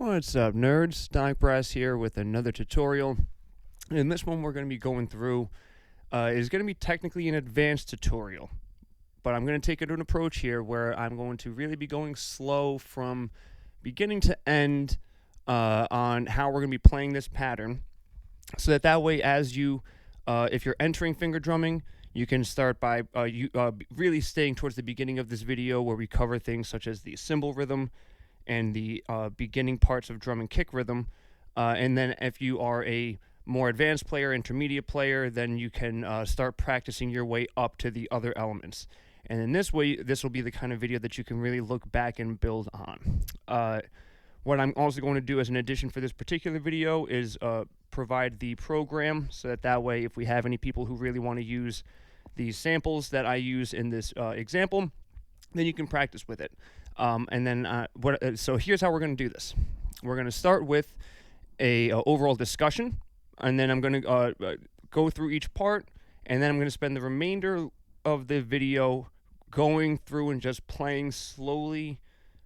What's up, nerds? Doc Brass here with another tutorial. In this one, we're going to be going through is going to be technically an advanced tutorial, but I'm going to take an approach here where I'm going to really be going slow from beginning to end on how we're going to be playing this pattern, so that way, as you, if you're entering finger drumming, you can start by really staying towards the beginning of this video where we cover things such as the cymbal rhythm and the beginning parts of drum and kick rhythm. And then if you are a more advanced player, intermediate player, then you can start practicing your way up to the other elements. And in this way, this will be the kind of video that you can really look back and build on. What I'm also going to do as an addition for this particular video is provide the program, so that way if we have any people who really want to use these samples that I use in this example, then you can practice with it. So here's how we're going to do this. We're going to start with a overall discussion, and then I'm going to go through each part, and then I'm going to spend the remainder of the video going through and just playing slowly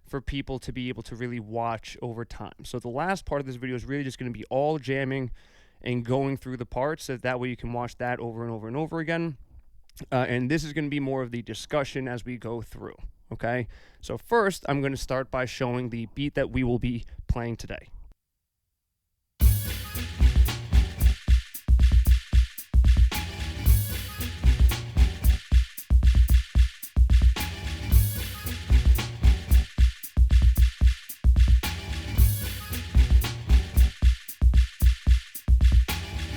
for people to be able to really watch over time. So the last part of this video is really just going to be all jamming and going through the parts, so that way you can watch that over and over and over again. And this is going to be more of the discussion as we go through. Okay, so first I'm going to start by showing the beat that we will be playing today.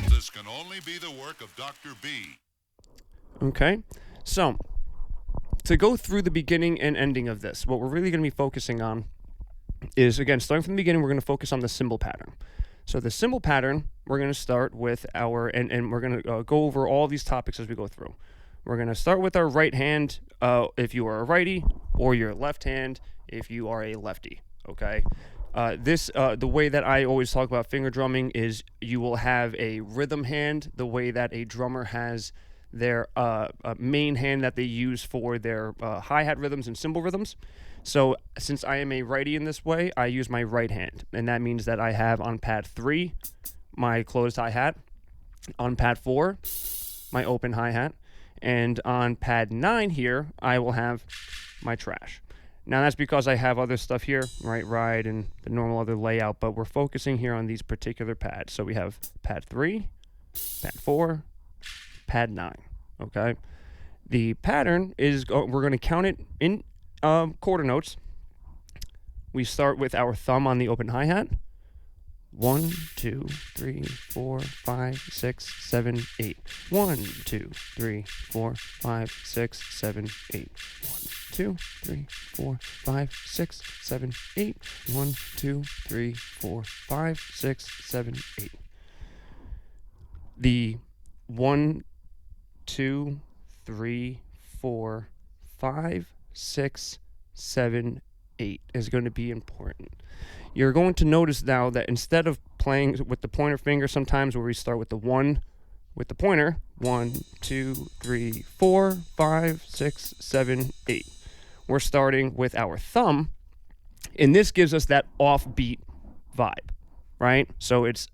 This can only be the work of Dr. B. Okay, so to go through the beginning and ending of this, what we're really going to be focusing on is, again, starting from the beginning, we're going to focus on the cymbal pattern. So the cymbal pattern, we're going to start with our, and we're going to go over all these topics as we go through. We're going to start with our right hand if you are a righty, or your left hand if you are a lefty, okay? The way that I always talk about finger drumming is you will have a rhythm hand, the way that a drummer has their main hand that they use for their hi-hat rhythms and cymbal rhythms. So since I am a righty in this way, I use my right hand, and that means that I have on pad 3 my closed hi-hat, on pad 4 my open hi-hat, and on pad 9 here I will have my trash. Now that's because I have other stuff here, right, ride and the normal other layout, but we're focusing here on these particular pads. So we have pad 3, pad 4, pad 9, okay? The pattern is, we're going to count it in quarter notes. We start with our thumb on the open hi-hat. 1, 2, 3, 4, 5, 6, 7, 8. 1, 2, 3, 4, 5, 6, 7, 8. 1, 2, 3, 4, 5, 6, 7, 8. 1, 2, 3, 4, 5, 6, 7, 8. The 1, 2, 3, 4, 5, 6, 7, 8 is going to be important. You're going to notice now that instead of playing with the pointer finger sometimes where we start with the 1 with the pointer, 1, 2, 3, 4, 5, 6, 7, 8. We're starting with our thumb, and this gives us that offbeat vibe, right? So it's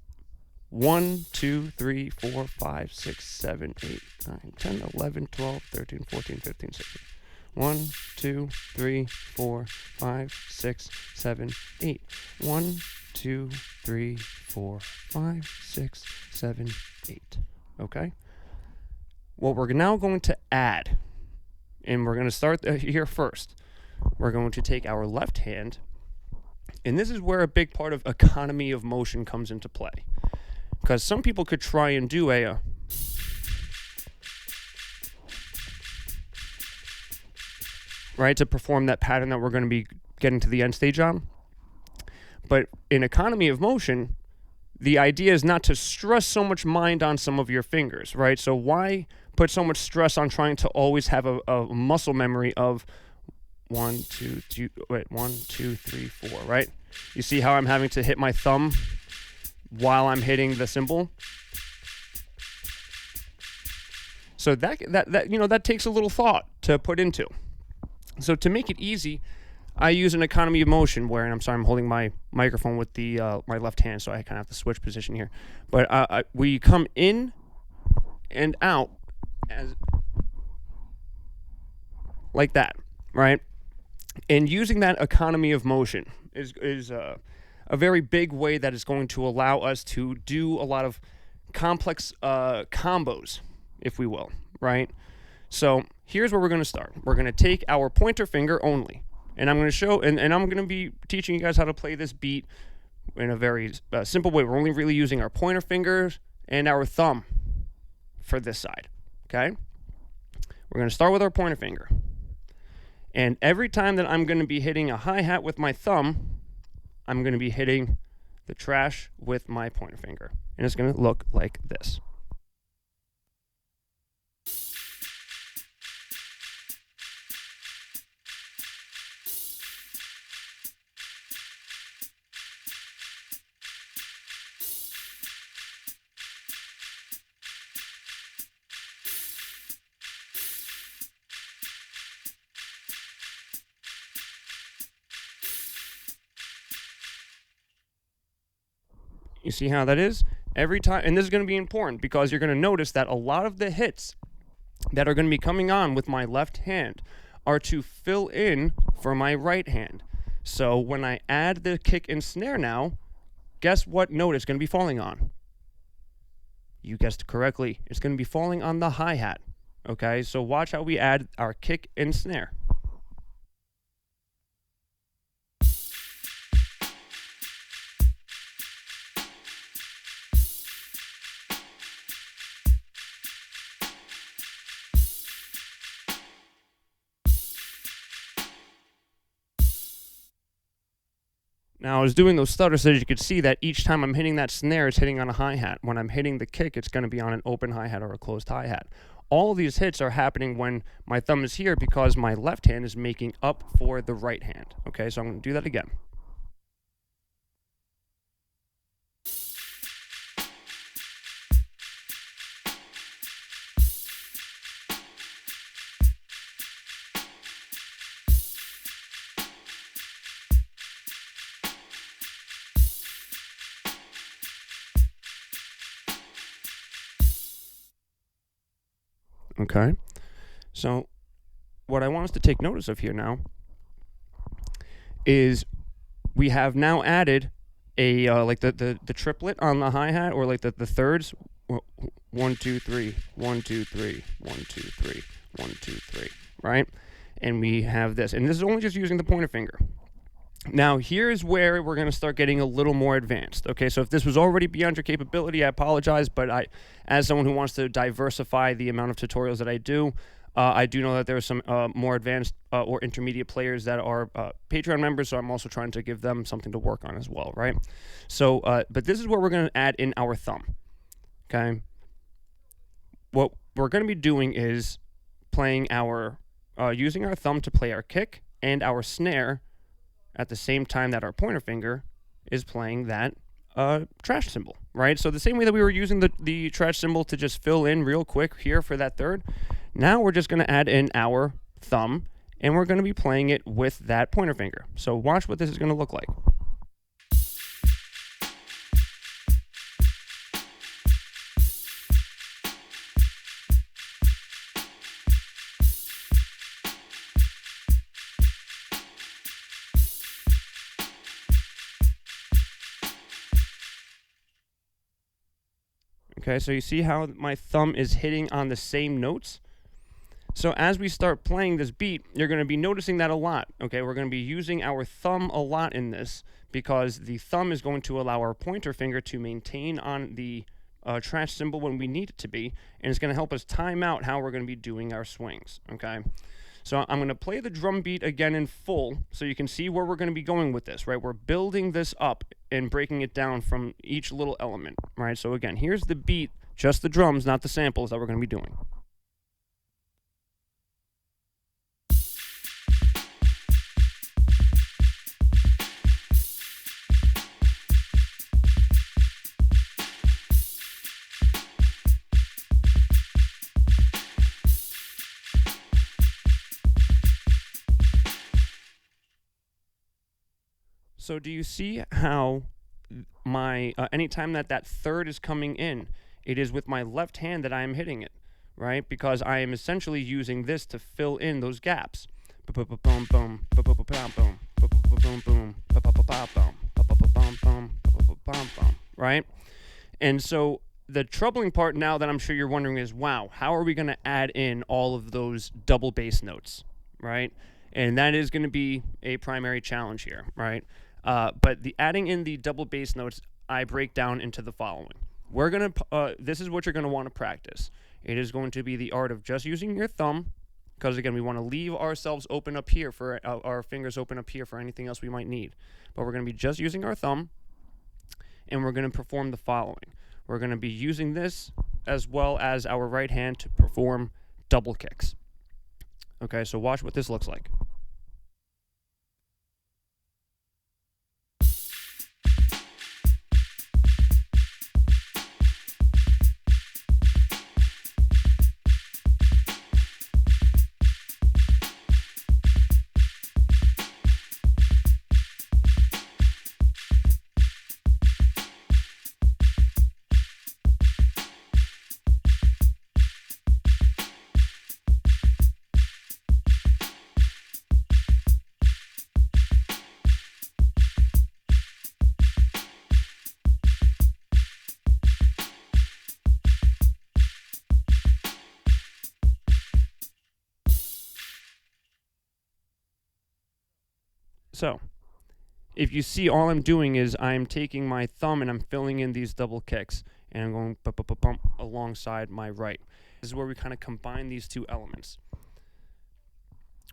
1, 2, 3, 4, 5, 6, 7, 8, 9, 10, 11, 12, 13, 14, 15, 16. 1, 2, 3, 4, 5, 6, 7, 8. 1, 2, 3, 4, 5, 6, 7, 8. Okay? What we're now going to add, and we're going to start here first. We're going to take our left hand, and this is where a big part of economy of motion comes into play. Because some people could try and do a right, to perform that pattern that we're going to be getting to the end stage on. But in economy of motion, the idea is not to stress so much mind on some of your fingers, right? So why put so much stress on trying to always have a muscle memory of 1, 2, 3, 4, right? You see how I'm having to hit my thumb while I'm hitting the cymbal? So that takes a little thought to put into. So to make it easy, I use an economy of motion where, and I'm sorry, I'm holding my microphone with the my left hand, so I kind of have to switch position here. But we come in and out as like that, right? And using that economy of motion is a very big way that is going to allow us to do a lot of complex combos, if we will, right? So here's where we're going to start. We're going to take our pointer finger only, and I'm going to show, and I'm going to be teaching you guys how to play this beat in a very simple way. We're only really using our pointer fingers and our thumb for this side, okay? We're going to start with our pointer finger. And every time that I'm going to be hitting a hi-hat with my thumb, I'm going to be hitting the trash with my pointer finger. And it's going to look like this. You see how that is? Every time, and this is going to be important because you're going to notice that a lot of the hits that are going to be coming on with my left hand are to fill in for my right hand. So when I add the kick and snare now, guess what note it's going to be falling on? You guessed correctly. It's going to be falling on the hi-hat. Okay, so watch how we add our kick and snare. Now, I was doing those stutters so you could see that each time I'm hitting that snare, it's hitting on a hi-hat. When I'm hitting the kick, it's going to be on an open hi-hat or a closed hi-hat. All of these hits are happening when my thumb is here because my left hand is making up for the right hand. Okay, so I'm going to do that again. Okay, so what I want us to take notice of here now is we have now added a like the triplet on the hi-hat, or like the thirds. 1 2 3 1 2 3 1 2 3 1 2 3, right? And we have this, and this is only just using the pointer finger. Now, here's where we're going to start getting a little more advanced. Okay, so if this was already beyond your capability, I apologize, but as someone who wants to diversify the amount of tutorials that I do know that there are some more advanced or intermediate players that are Patreon members, so I'm also trying to give them something to work on as well, right? So, but this is where we're going to add in our thumb, okay? What we're going to be doing is playing using our thumb to play our kick and our snare at the same time that our pointer finger is playing that trash cymbal, right? So the same way that we were using the trash cymbal to just fill in real quick here for that third, now we're just going to add in our thumb, and we're going to be playing it with that pointer finger. So watch what this is going to look like. Okay, so you see how my thumb is hitting on the same notes? So as we start playing this beat, you're going to be noticing that a lot. Okay, we're going to be using our thumb a lot in this because the thumb is going to allow our pointer finger to maintain on the trash cymbal when we need it to be, and it's going to help us time out how we're going to be doing our swings. Okay, so I'm going to play the drum beat again in full so you can see where we're going to be going with this, right? We're building this up and breaking it down from each little element, right? So again, here's the beat, just the drums, not the samples that we're going to be doing. So do you see how my anytime that third is coming in, it is with my left hand that I am hitting it, right? Because I am essentially using this to fill in those gaps. Boom, boom, boom, boom, boom, boom, boom, boom, right? And so the troubling part now that I'm sure you're wondering is, wow, how are we going to add in all of those double bass notes, right? And that is going to be a primary challenge here, right? But the adding in the double bass notes, I break down into the following. We're going to, this is what you're going to want to practice. It is going to be the art of just using your thumb, because again, we want to leave ourselves open up here for our fingers open up here for anything else we might need. But we're going to be just using our thumb, and we're going to perform the following. We're going to be using this as well as our right hand to perform double kicks. Okay, so watch what this looks like. So, if you see, all I'm doing is I'm taking my thumb and I'm filling in these double kicks, and I'm going bump alongside my right. This is where we kind of combine these two elements.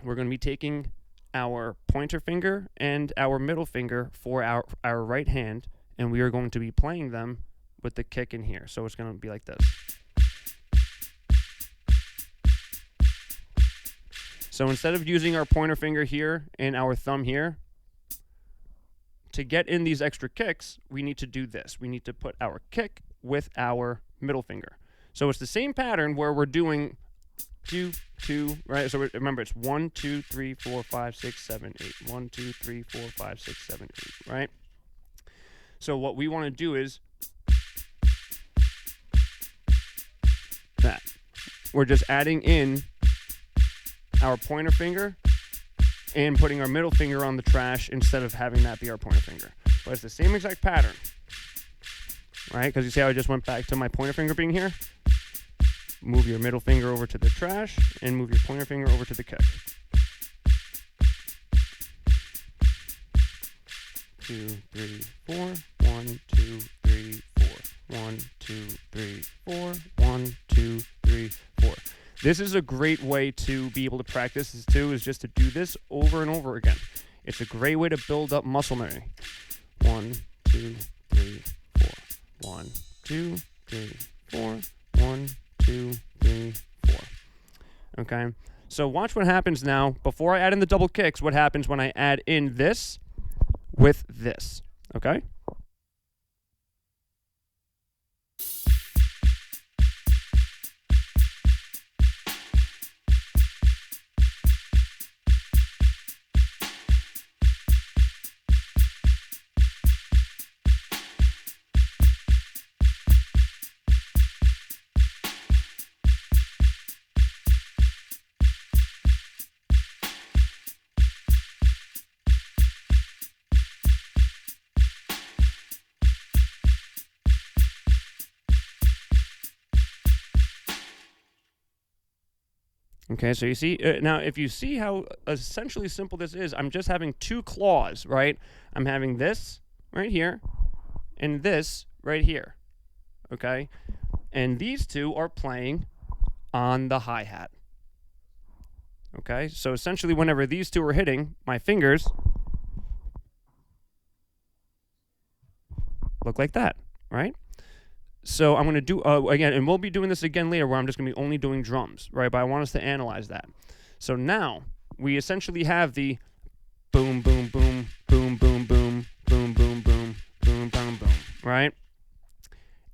We're going to be taking our pointer finger and our middle finger for our right hand, and we are going to be playing them with the kick in here. So it's going to be like this. So instead of using our pointer finger here and our thumb here, to get in these extra kicks, we need to do this. We need to put our kick with our middle finger. So it's the same pattern where we're doing 2, 2, right? So remember, it's 1, 2, 3, 4, 5, 6, 7, 8. 1, 2, 3, 4, 5, 6, 7, 8, right? So what we want to do is that. We're just adding in our pointer finger and putting our middle finger on the trash instead of having that be our pointer finger. But it's the same exact pattern, right? Because you see how I just went back to my pointer finger being here? Move your middle finger over to the trash and move your pointer finger over to the kick. 2, 3, 4. 1, 2, 3, 4. 1, 2, 3, 4. 1, 2, 3, 4. This is a great way to be able to practice this too, is just to do this over and over again. It's a great way to build up muscle memory. 1, 2, 3, 4. 1, 2, 3, 4. 1, 2, 3, 4. Okay? So watch what happens now. Before I add in the double kicks, what happens when I add in this with this. Okay? Okay, so you see, now if you see how essentially simple this is, I'm just having two claws, right? I'm having this right here and this right here, okay? And these two are playing on the hi-hat, okay? So essentially whenever these two are hitting, my fingers look like that, right? So I'm going to do, again, and we'll be doing this again later where I'm just going to be only doing drums, right? But I want us to analyze that. So now we essentially have the boom, boom, boom, boom, boom, boom, boom, boom, boom, boom, boom, boom, right?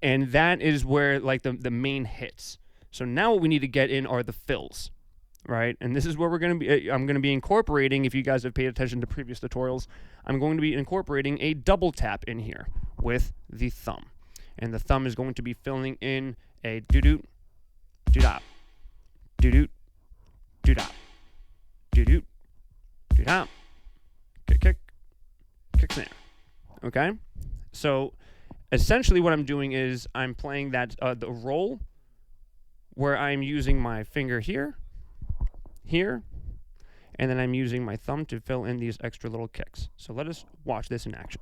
And that is where, like, the main hits. So now what we need to get in are the fills, right? And this is where I'm going to be incorporating, if you guys have paid attention to previous tutorials, I'm going to be incorporating a double tap in here with the thumb. And the thumb is going to be filling in a doo-doot, doo-dop, doo-doot, doo-dop, doo-doot, doo-dop, kick, kick, kick snare. Okay? So essentially what I'm doing is I'm playing that the roll where I'm using my finger here, and then I'm using my thumb to fill in these extra little kicks. So let us watch this in action.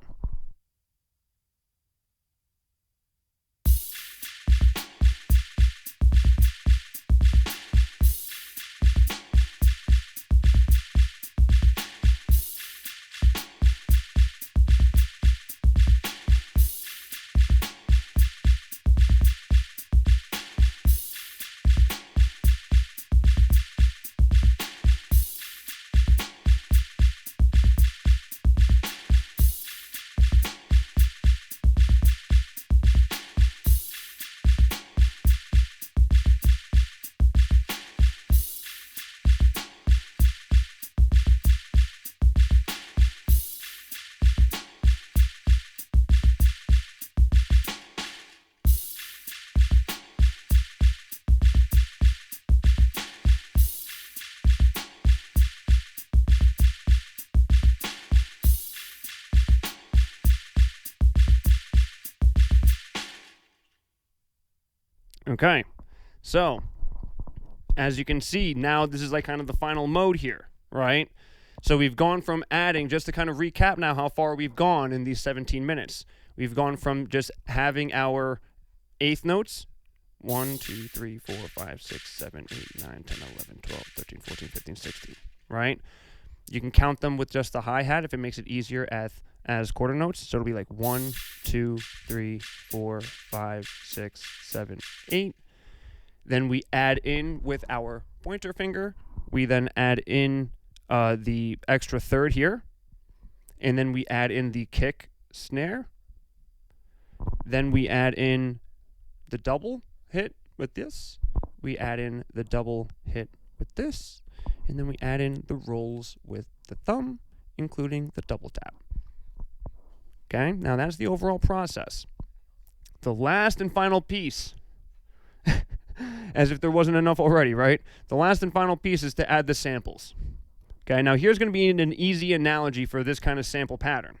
Okay, so as you can see, now this is like kind of the final mode here, right? So we've gone from adding, just to kind of recap now how far we've gone in these 17 minutes. We've gone from just having our eighth notes, 1, 2, 3, 4, 5, 6, 7, 8, 9, 10, 11, 12, 13, 14, 15, 16, right? You can count them with just the hi-hat if it makes it easier as quarter notes. So it'll be like 1, 2, 3, 4, 5, 6, 7, 8. Then we add in with our pointer finger. We then add in the extra third here. And then we add in the kick snare. Then we add in the double hit with this. We add in the double hit with this. And then we add in the rolls with the thumb, including the double tap. Okay, now that's the overall process. The last and final piece, as if there wasn't enough already, right? The last and final piece is to add the samples. Okay, now here's going to be an easy analogy for this kind of sample pattern.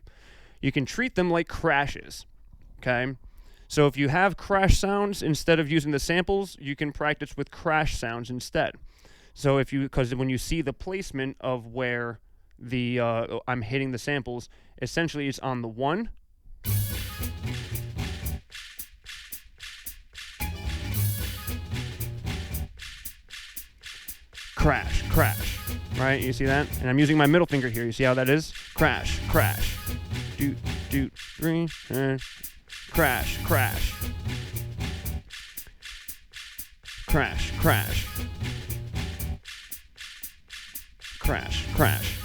You can treat them like crashes. Okay, so if you have crash sounds, instead of using the samples, you can practice with crash sounds instead. So because when you see the placement of where the I'm hitting the samples, essentially it's on the 1, crash, crash, right? You see that? And I'm using my middle finger here. You see how that is? Crash, crash, doot, doot, 3, crash, crash, crash, crash, crash, crash.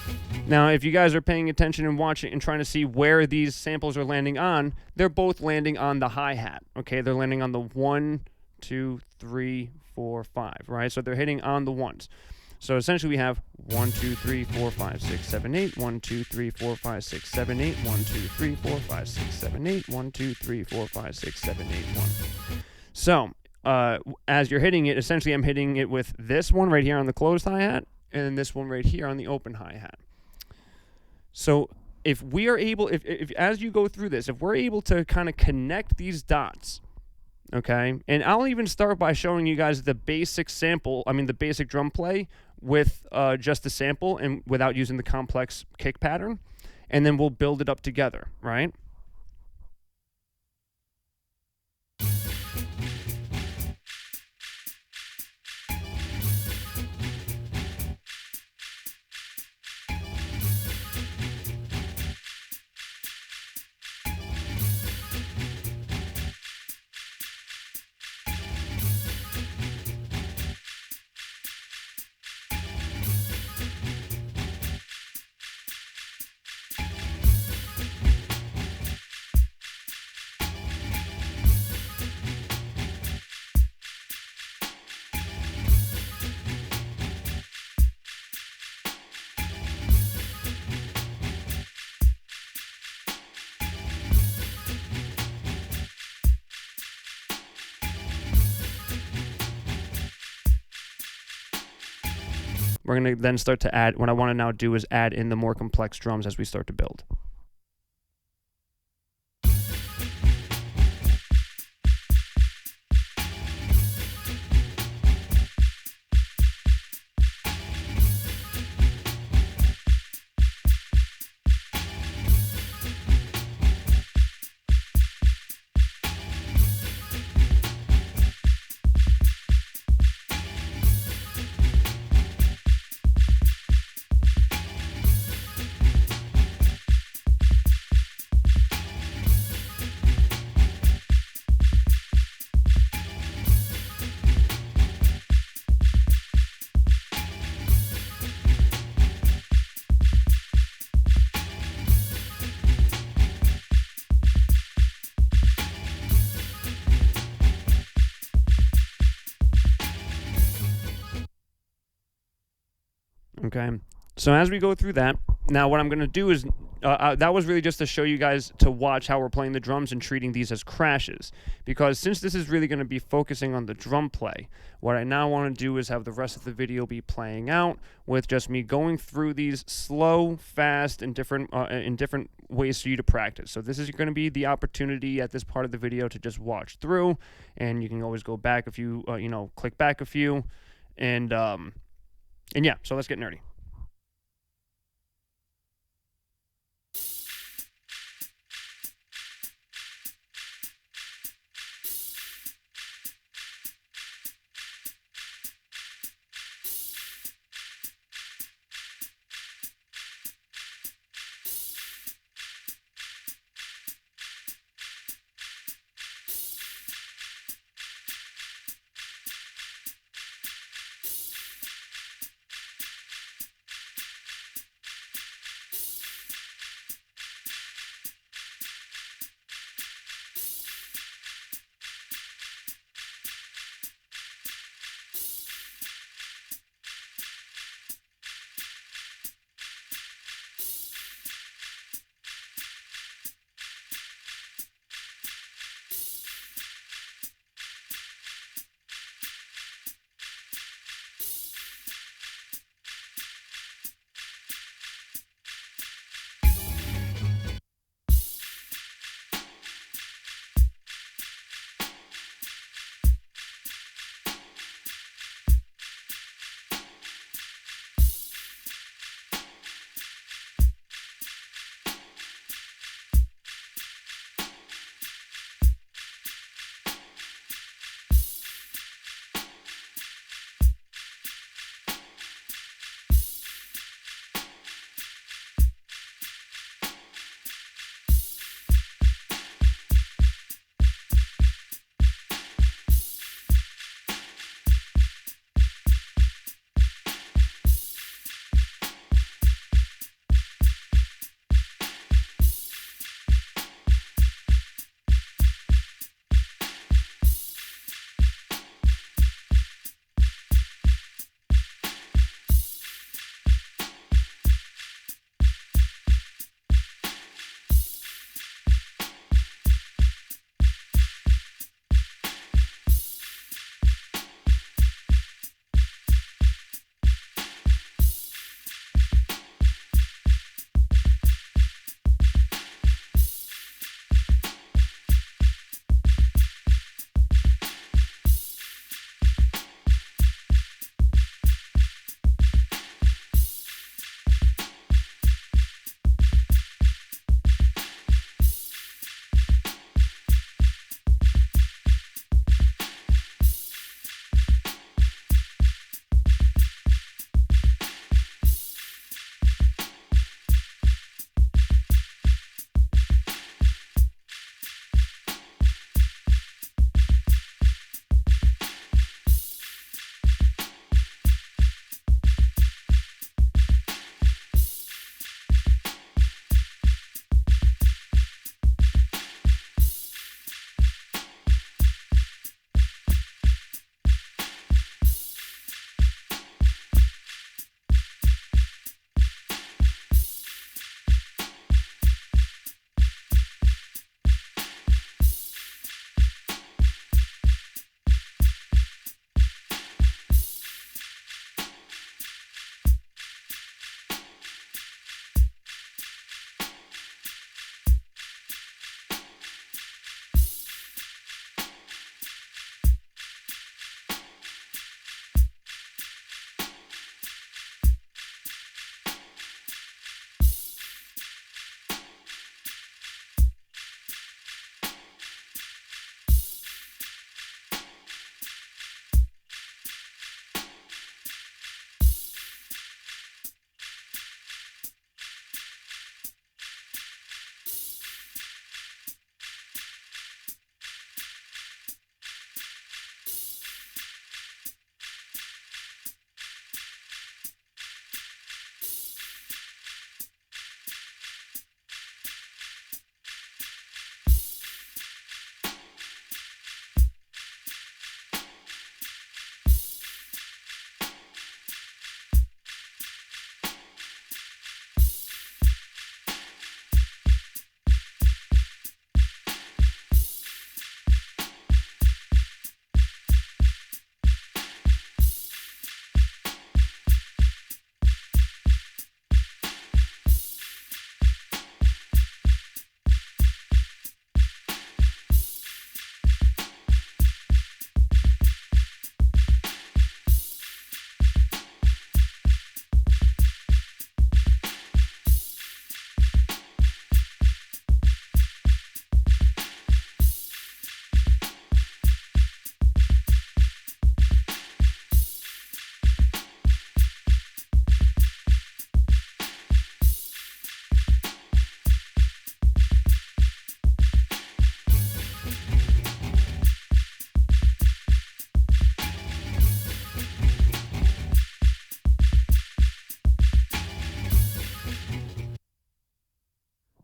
Now, if you guys are paying attention and watching and trying to see where these samples are landing on, they're both landing on the hi-hat, okay? They're landing on the 1, 2, 3, 4, 5, right? So they're hitting on the ones. So essentially we have 1, 2, 3, 4, 5, 6, 7, 8, 1, 2, 3, 4, 5, 6, 7, 8, 1, 2, 3, 4, 5, 6, 7, 8, 1, 2, 3, 4, 5, 6, 7, 8, 1. So as you're hitting it, essentially I'm hitting it with this one right here on the closed hi-hat and this one right here on the open hi-hat. So if we are able, if as you go through this, if we're able to kind of connect these dots, okay, and I'll even start by showing you guys the basic the basic drum play with just the sample and without using the complex kick pattern, and then we'll build it up together, right? we're going to then start to add, what I want to now do is add in the more complex drums as we start to build. Okay, so as we go through that, now what I'm going to do is, that was really just to show you guys to watch how we're playing the drums and treating these as crashes. Because since this is really going to be focusing on the drum play, what I now want to do is have the rest of the video be playing out with just me going through these slow, fast, and different ways for you to practice. So this is going to be the opportunity at this part of the video to just watch through, and you can always go back a few, click back a few, and yeah, so let's get nerdy.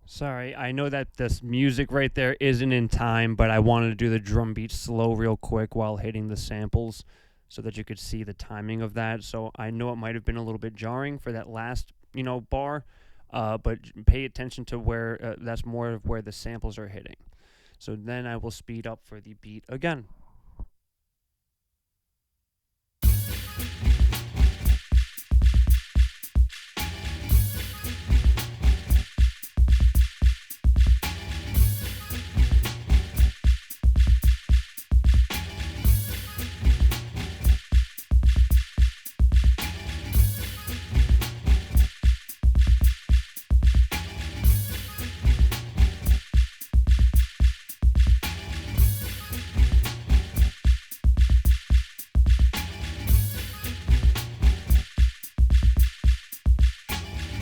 Sorry, I know that this music right there isn't in time, but I wanted to do the drum beat slow real quick while hitting the samples so that you could see the timing of that. So I know it might have been a little bit jarring for that last, bar, but pay attention to where that's more of where the samples are hitting. So then I will speed up for the beat again.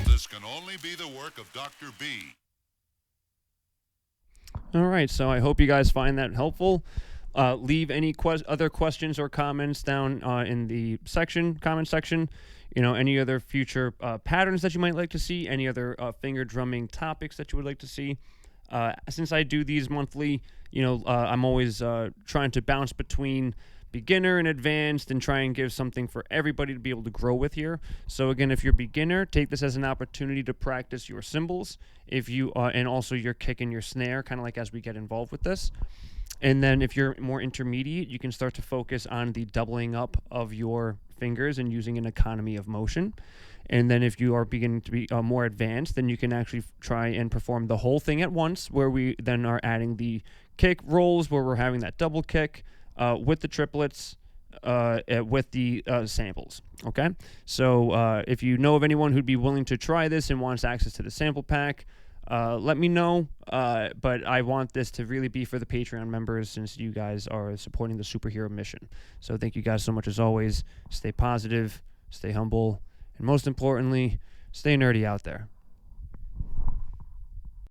This can only be the work of Dr. B. All right, so I hope you guys find that helpful. Leave any other questions or comments down in the comment section. Any other future patterns that you might like to see, any other finger drumming topics that you would like to see. Since I do these monthly, I'm always trying to bounce between beginner and advanced and try and give something for everybody to be able to grow with here. So again, if you're beginner, take this as an opportunity to practice your cymbals, if you and also your kick and your snare, kind of like as we get involved with this. And then if you're more intermediate, you can start to focus on the doubling up of your fingers and using an economy of motion. And then if you are beginning to be more advanced, then you can actually try and perform the whole thing at once, where we then are adding the kick rolls, where we're having that double kick with the triplets, with the samples. Okay? So if you know of anyone who'd be willing to try this and wants access to the sample pack, let me know. But I want this to really be for the Patreon members, since you guys are supporting the superhero mission. So thank you guys so much as always. Stay positive, stay humble, and most importantly, stay nerdy out there.